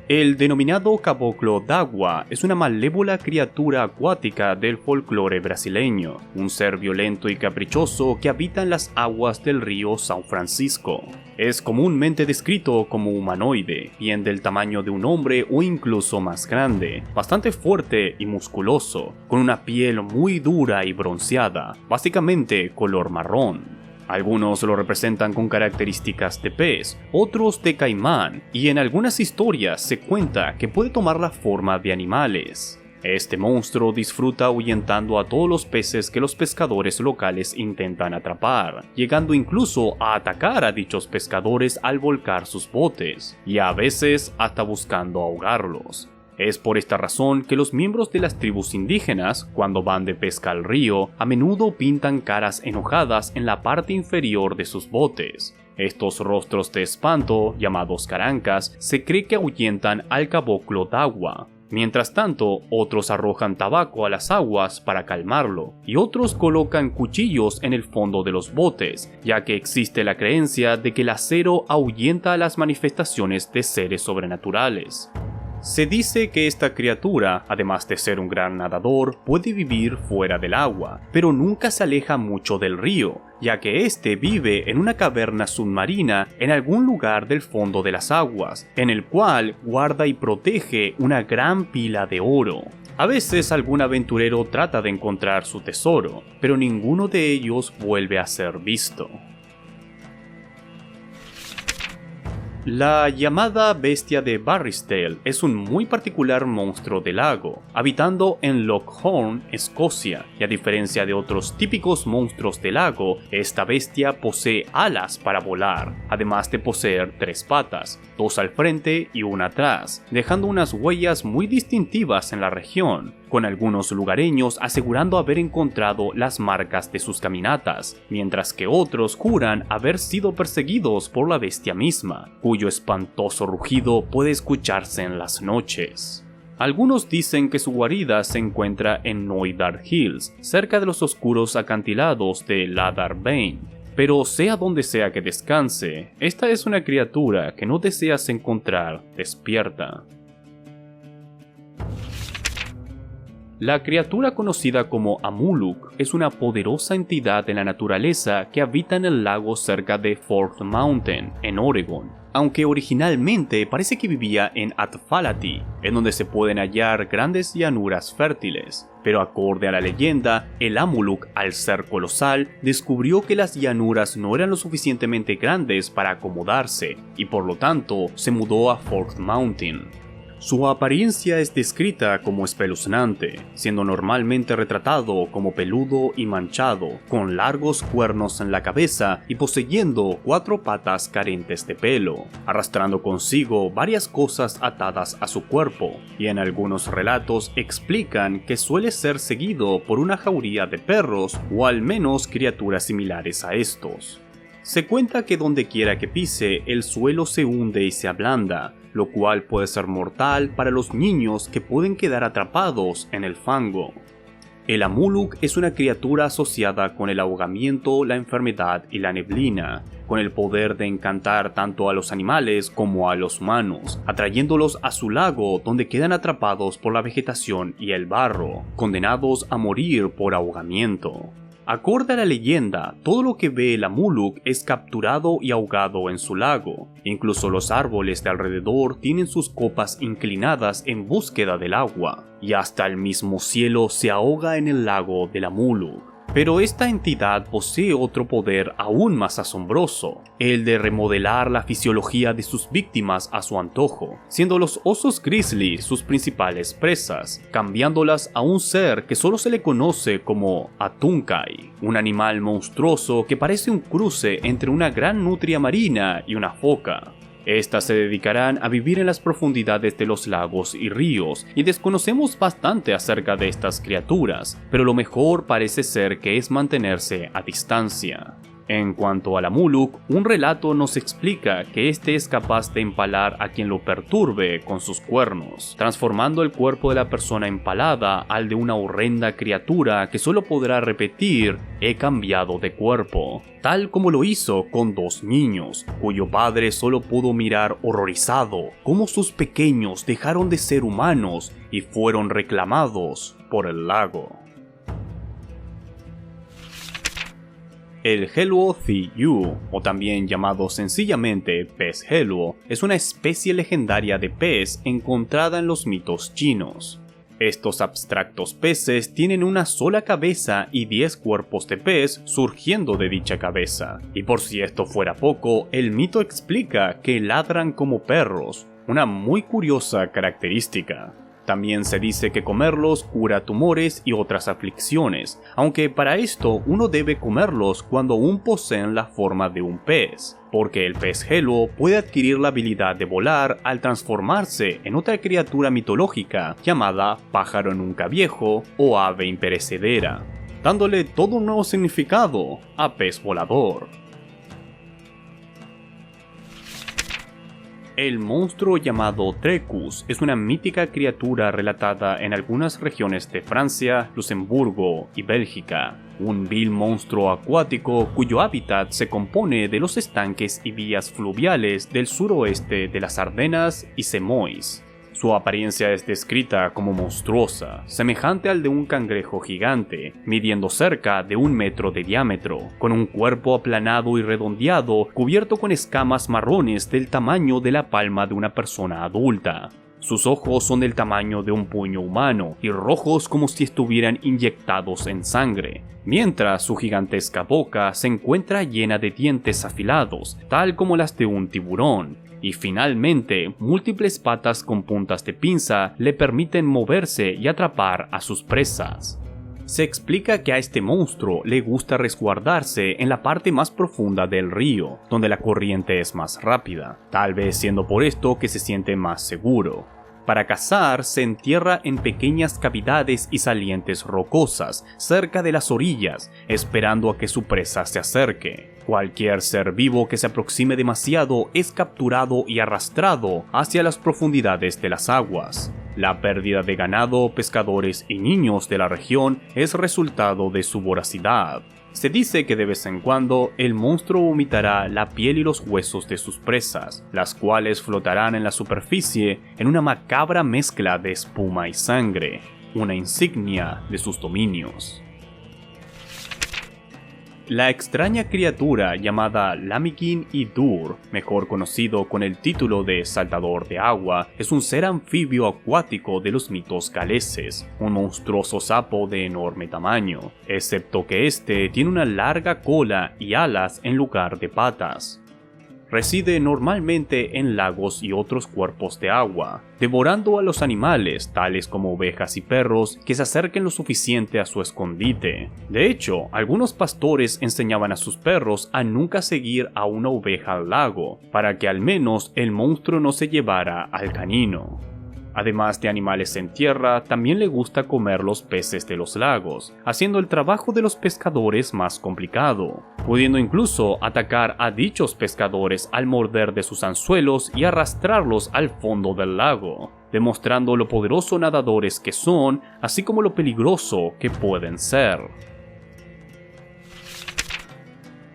El denominado caboclo d'agua es una malévola criatura acuática del folclore brasileño, un ser violento y caprichoso que habita en las aguas del río São Francisco. Es comúnmente descrito como humanoide, bien del tamaño de un hombre o incluso más grande, bastante fuerte y musculoso, con una piel muy dura y bronceada, básicamente color marrón. Algunos lo representan con características de pez, otros de caimán, y en algunas historias se cuenta que puede tomar la forma de animales. Este monstruo disfruta ahuyentando a todos los peces que los pescadores locales intentan atrapar, llegando incluso a atacar a dichos pescadores al volcar sus botes, y a veces hasta buscando ahogarlos. Es por esta razón que los miembros de las tribus indígenas, cuando van de pesca al río, a menudo pintan caras enojadas en la parte inferior de sus botes. Estos rostros de espanto, llamados carancas, se cree que ahuyentan al caboclo d'agua. Mientras tanto, otros arrojan tabaco a las aguas para calmarlo, y otros colocan cuchillos en el fondo de los botes, ya que existe la creencia de que el acero ahuyenta a las manifestaciones de seres sobrenaturales. Se dice que esta criatura, además de ser un gran nadador, puede vivir fuera del agua, pero nunca se aleja mucho del río, ya que este vive en una caverna submarina en algún lugar del fondo de las aguas, en el cual guarda y protege una gran pila de oro. A veces algún aventurero trata de encontrar su tesoro, pero ninguno de ellos vuelve a ser visto. La llamada bestia de Barrisdale es un muy particular monstruo del lago, habitando en Loch Hourn, Escocia, y a diferencia de otros típicos monstruos del lago, esta bestia posee alas para volar, además de poseer 3 patas, 2 al frente y una atrás, dejando unas huellas muy distintivas en la región, con algunos lugareños asegurando haber encontrado las marcas de sus caminatas, mientras que otros juran haber sido perseguidos por la bestia misma, cuyo espantoso rugido puede escucharse en las noches. Algunos dicen que su guarida se encuentra en Knoydart Hills, cerca de los oscuros acantilados de Ladar Bane. Pero sea donde sea que descanse, esta es una criatura que no deseas encontrar despierta. La criatura conocida como Amuluk es una poderosa entidad de la naturaleza que habita en el lago cerca de Fourth Mountain, en Oregon, aunque originalmente parece que vivía en Atfalati, en donde se pueden hallar grandes llanuras fértiles. Pero acorde a la leyenda, el Amuluk, al ser colosal, descubrió que las llanuras no eran lo suficientemente grandes para acomodarse, y por lo tanto se mudó a Fourth Mountain. Su apariencia es descrita como espeluznante, siendo normalmente retratado como peludo y manchado, con largos cuernos en la cabeza y poseyendo 4 patas carentes de pelo, arrastrando consigo varias cosas atadas a su cuerpo, y en algunos relatos explican que suele ser seguido por una jauría de perros o al menos criaturas similares a estos. Se cuenta que donde quiera que pise, el suelo se hunde y se ablanda, lo cual puede ser mortal para los niños que pueden quedar atrapados en el fango. El Amuluk es una criatura asociada con el ahogamiento, la enfermedad y la neblina, con el poder de encantar tanto a los animales como a los humanos, atrayéndolos a su lago donde quedan atrapados por la vegetación y el barro, condenados a morir por ahogamiento. Acorde a la leyenda, todo lo que ve el Amuluk es capturado y ahogado en su lago. Incluso los árboles de alrededor tienen sus copas inclinadas en búsqueda del agua, y hasta el mismo cielo se ahoga en el lago del Amuluk. Pero esta entidad posee otro poder aún más asombroso, el de remodelar la fisiología de sus víctimas a su antojo, siendo los osos grizzly sus principales presas, cambiándolas a un ser que solo se le conoce como Atunkai, un animal monstruoso que parece un cruce entre una gran nutria marina y una foca. Estas se dedicarán a vivir en las profundidades de los lagos y ríos, y desconocemos bastante acerca de estas criaturas, pero lo mejor parece ser que es mantenerse a distancia. En cuanto a la Amuluk, un relato nos explica que este es capaz de empalar a quien lo perturbe con sus cuernos, transformando el cuerpo de la persona empalada al de una horrenda criatura que solo podrá repetir «he cambiado de cuerpo», tal como lo hizo con 2 niños, cuyo padre solo pudo mirar horrorizado cómo sus pequeños dejaron de ser humanos y fueron reclamados por el lago. El Helluo Thi-Yu, o también llamado sencillamente pez Helluo, es una especie legendaria de pez encontrada en los mitos chinos. Estos abstractos peces tienen una sola cabeza y 10 cuerpos de pez surgiendo de dicha cabeza. Y por si esto fuera poco, el mito explica que ladran como perros, una muy curiosa característica. También se dice que comerlos cura tumores y otras aflicciones, aunque para esto uno debe comerlos cuando aún poseen la forma de un pez, porque el pez Helluo puede adquirir la habilidad de volar al transformarse en otra criatura mitológica llamada pájaro nunca viejo o ave imperecedera, dándole todo un nuevo significado a pez volador. El monstruo llamado Trecus es una mítica criatura relatada en algunas regiones de Francia, Luxemburgo y Bélgica. Un vil monstruo acuático cuyo hábitat se compone de los estanques y vías fluviales del suroeste de las Ardenas y Semois. Su apariencia es descrita como monstruosa, semejante al de un cangrejo gigante, midiendo cerca de 1 metro de diámetro, con un cuerpo aplanado y redondeado cubierto con escamas marrones del tamaño de la palma de una persona adulta. Sus ojos son del tamaño de un puño humano y rojos como si estuvieran inyectados en sangre, mientras su gigantesca boca se encuentra llena de dientes afilados, tal como las de un tiburón. Y finalmente, múltiples patas con puntas de pinza le permiten moverse y atrapar a sus presas. Se explica que a este monstruo le gusta resguardarse en la parte más profunda del río, donde la corriente es más rápida, tal vez siendo por esto que se siente más seguro. Para cazar, se entierra en pequeñas cavidades y salientes rocosas cerca de las orillas, esperando a que su presa se acerque. Cualquier ser vivo que se aproxime demasiado es capturado y arrastrado hacia las profundidades de las aguas. La pérdida de ganado, pescadores y niños de la región es resultado de su voracidad. Se dice que de vez en cuando el monstruo vomitará la piel y los huesos de sus presas, las cuales flotarán en la superficie en una macabra mezcla de espuma y sangre, una insignia de sus dominios. La extraña criatura llamada Lamigin-i-Dur, mejor conocido con el título de Saltador de Agua, es un ser anfibio acuático de los mitos galeses, un monstruoso sapo de enorme tamaño, excepto que este tiene una larga cola y alas en lugar de patas. Reside normalmente en lagos y otros cuerpos de agua, devorando a los animales, tales como ovejas y perros, que se acerquen lo suficiente a su escondite. De hecho, algunos pastores enseñaban a sus perros a nunca seguir a una oveja al lago, para que al menos el monstruo no se llevara al canino. Además de animales en tierra, también le gusta comer los peces de los lagos, haciendo el trabajo de los pescadores más complicado, pudiendo incluso atacar a dichos pescadores al morder de sus anzuelos y arrastrarlos al fondo del lago, demostrando lo poderosos nadadores que son, así como lo peligroso que pueden ser.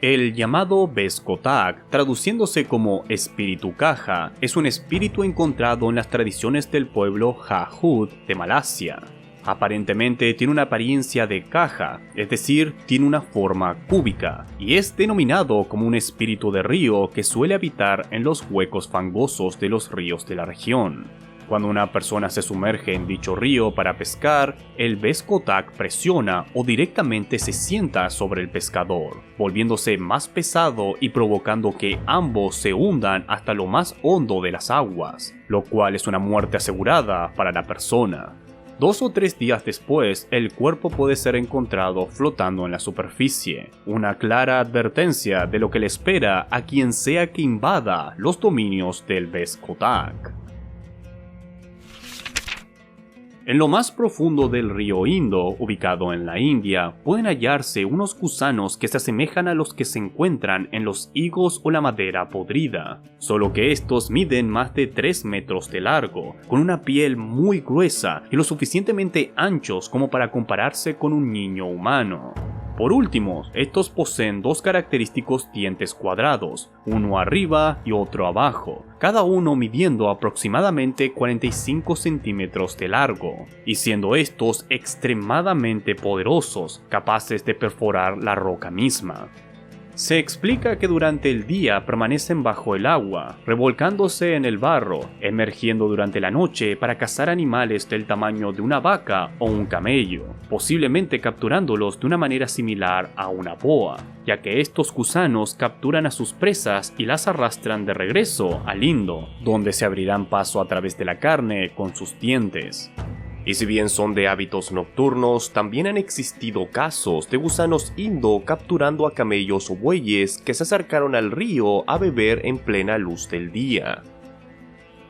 El llamado Bes-Kotak, traduciéndose como espíritu caja, es un espíritu encontrado en las tradiciones del pueblo Jahut de Malasia. Aparentemente tiene una apariencia de caja, es decir, tiene una forma cúbica, y es denominado como un espíritu de río que suele habitar en los huecos fangosos de los ríos de la región. Cuando una persona se sumerge en dicho río para pescar, el Bes-Kotak presiona o directamente se sienta sobre el pescador, volviéndose más pesado y provocando que ambos se hundan hasta lo más hondo de las aguas, lo cual es una muerte asegurada para la persona. 2 o 3 días después, el cuerpo puede ser encontrado flotando en la superficie, una clara advertencia de lo que le espera a quien sea que invada los dominios del Bes-Kotak. En lo más profundo del río Indo, ubicado en la India, pueden hallarse unos gusanos que se asemejan a los que se encuentran en los higos o la madera podrida, solo que estos miden más de 3 metros de largo, con una piel muy gruesa y lo suficientemente anchos como para compararse con un niño humano. Por último, estos poseen dos característicos dientes cuadrados, uno arriba y otro abajo, cada uno midiendo aproximadamente 45 centímetros de largo, y siendo estos extremadamente poderosos, capaces de perforar la roca misma. Se explica que durante el día permanecen bajo el agua, revolcándose en el barro, emergiendo durante la noche para cazar animales del tamaño de una vaca o un camello, posiblemente capturándolos de una manera similar a una boa, ya que estos gusanos capturan a sus presas y las arrastran de regreso al Indo, donde se abrirán paso a través de la carne con sus dientes. Y si bien son de hábitos nocturnos, también han existido casos de gusanos indo capturando a camellos o bueyes que se acercaron al río a beber en plena luz del día.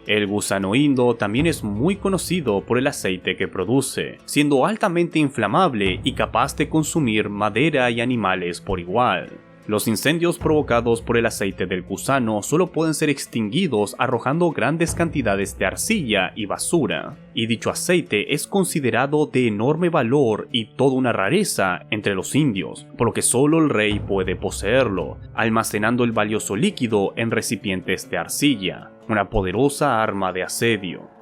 El gusano indo también es muy conocido por el aceite que produce, siendo altamente inflamable y capaz de consumir madera y animales por igual. Los incendios provocados por el aceite del gusano solo pueden ser extinguidos arrojando grandes cantidades de arcilla y basura, y dicho aceite es considerado de enorme valor y toda una rareza entre los indios, por lo que solo el rey puede poseerlo, almacenando el valioso líquido en recipientes de arcilla, una poderosa arma de asedio.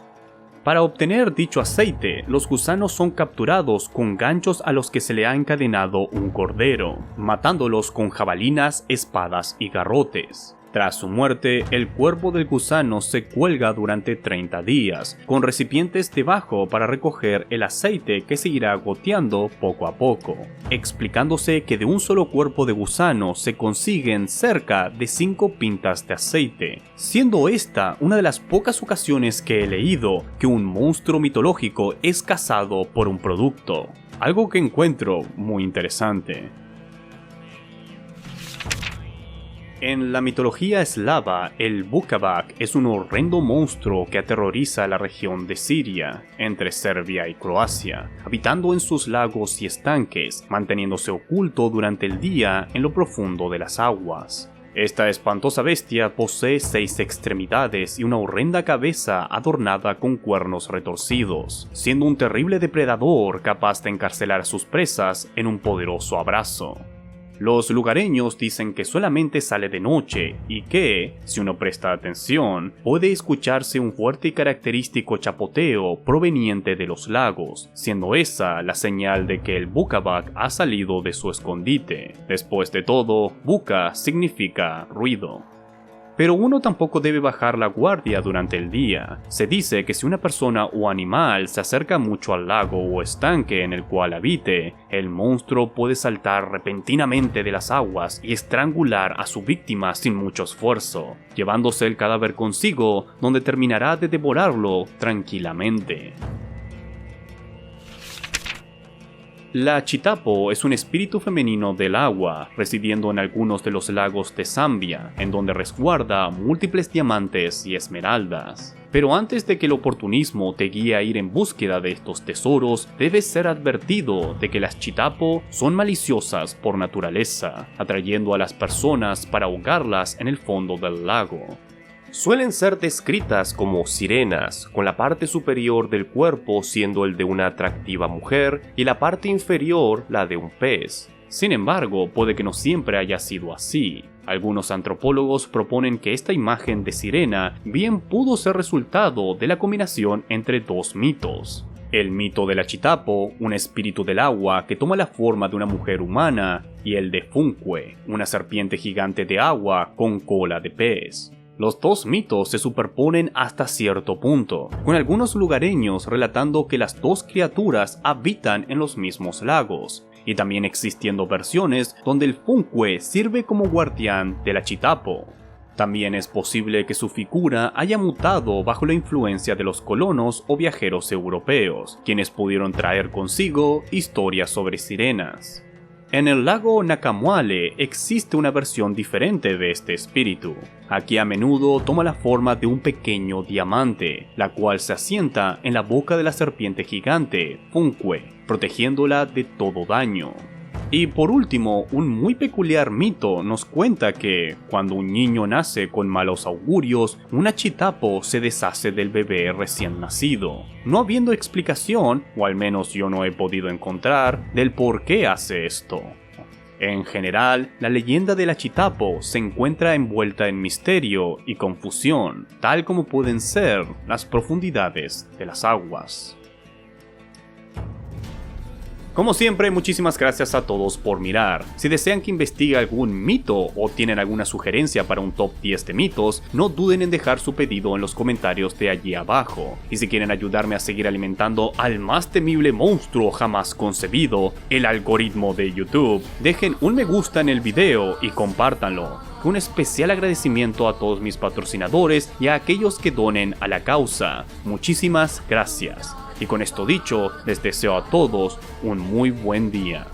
Para obtener dicho aceite, los gusanos son capturados con ganchos a los que se le ha encadenado un cordero, matándolos con jabalinas, espadas y garrotes. Tras su muerte, el cuerpo del gusano se cuelga durante 30 días, con recipientes debajo para recoger el aceite que se irá goteando poco a poco, explicándose que de un solo cuerpo de gusano se consiguen cerca de 5 pintas de aceite, siendo esta una de las pocas ocasiones que he leído que un monstruo mitológico es cazado por un producto, algo que encuentro muy interesante. En la mitología eslava, el Bukavak es un horrendo monstruo que aterroriza la región de Siria, entre Serbia y Croacia, habitando en sus lagos y estanques, manteniéndose oculto durante el día en lo profundo de las aguas. Esta espantosa bestia posee 6 extremidades y una horrenda cabeza adornada con cuernos retorcidos, siendo un terrible depredador capaz de encarcelar a sus presas en un poderoso abrazo. Los lugareños dicen que solamente sale de noche y que, si uno presta atención, puede escucharse un fuerte y característico chapoteo proveniente de los lagos, siendo esa la señal de que el Bukavak ha salido de su escondite. Después de todo, Buka significa ruido. Pero uno tampoco debe bajar la guardia durante el día. Se dice que si una persona o animal se acerca mucho al lago o estanque en el cual habite, el monstruo puede saltar repentinamente de las aguas y estrangular a su víctima sin mucho esfuerzo, llevándose el cadáver consigo, donde terminará de devorarlo tranquilamente. La chitapo es un espíritu femenino del agua, residiendo en algunos de los lagos de Zambia, en donde resguarda múltiples diamantes y esmeraldas. Pero antes de que el oportunismo te guíe a ir en búsqueda de estos tesoros, debes ser advertido de que las chitapo son maliciosas por naturaleza, atrayendo a las personas para ahogarlas en el fondo del lago. Suelen ser descritas como sirenas, con la parte superior del cuerpo siendo el de una atractiva mujer y la parte inferior la de un pez. Sin embargo, puede que no siempre haya sido así. Algunos antropólogos proponen que esta imagen de sirena bien pudo ser resultado de la combinación entre dos mitos. El mito de la chitapo, un espíritu del agua que toma la forma de una mujer humana, y el de Funque, una serpiente gigante de agua con cola de pez. Los dos mitos se superponen hasta cierto punto, con algunos lugareños relatando que las dos criaturas habitan en los mismos lagos, y también existiendo versiones donde el Funque sirve como guardián de la chitapo. También es posible que su figura haya mutado bajo la influencia de los colonos o viajeros europeos, quienes pudieron traer consigo historias sobre sirenas. En el lago Nakamuale existe una versión diferente de este espíritu. Aquí a menudo toma la forma de un pequeño diamante, la cual se asienta en la boca de la serpiente gigante, Funkwe, protegiéndola de todo daño. Y por último, un muy peculiar mito nos cuenta que, cuando un niño nace con malos augurios, una chitapo se deshace del bebé recién nacido, no habiendo explicación, o al menos yo no he podido encontrar, del por qué hace esto. En general, la leyenda de la chitapo se encuentra envuelta en misterio y confusión, tal como pueden ser las profundidades de las aguas. Como siempre, muchísimas gracias a todos por mirar. Si desean que investigue algún mito o tienen alguna sugerencia para un top 10 de mitos, no duden en dejar su pedido en los comentarios de allí abajo. Y si quieren ayudarme a seguir alimentando al más temible monstruo jamás concebido, el algoritmo de YouTube, dejen un me gusta en el video y compártanlo. Un especial agradecimiento a todos mis patrocinadores y a aquellos que donen a la causa. Muchísimas gracias. Y con esto dicho, les deseo a todos un muy buen día.